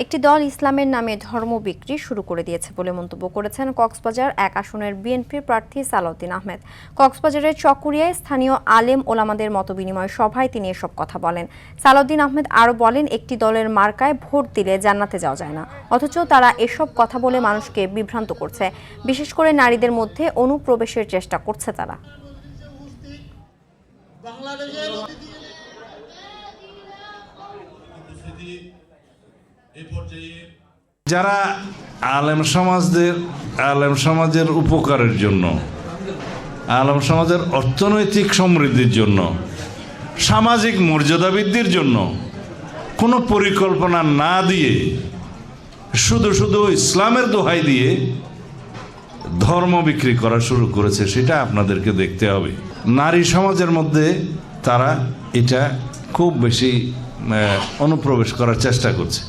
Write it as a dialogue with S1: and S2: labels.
S1: একটি দল ইসলামের নামে ধর্ম বিক্রি শুরু করে দিয়েছে বলে মন্তব্য করেছেন কক্সবাজার ১ আসনের বিএনপির প্রার্থী সালাউদ্দিন আহমেদ। কক্সবাজারের চকরিয়ায় স্থানীয় আলেম ওলামাদের মতবিনিময় সভায় তিনি এসব কথা বলেন। সালাউদ্দিন আহমেদ আরও বলেন, একটি দলের মার্কায় ভোট দিলে জান্নাতে যাওয়া যায় না, অথচ তারা এসব কথা বলে মানুষকে বিভ্রান্ত করছে। বিশেষ করে নারীদের মধ্যে অনুপ্রবেশের চেষ্টা করছে তারা।
S2: যারা আলেম সমাজের উপকারের জন্য, আলেম সমাজের অর্থনৈতিক সমৃদ্ধির জন্য, সামাজিক মর্যাদা বৃদ্ধির জন্য কোনো পরিকল্পনা না দিয়ে শুধু শুধু ইসলামের দোহাই দিয়ে ধর্ম বিক্রি করা শুরু করেছে, সেটা আপনাদেরকে দেখতে হবে। নারী সমাজের মধ্যে তারা এটা খুব বেশি অনুপ্রবেশ করার চেষ্টা করছে।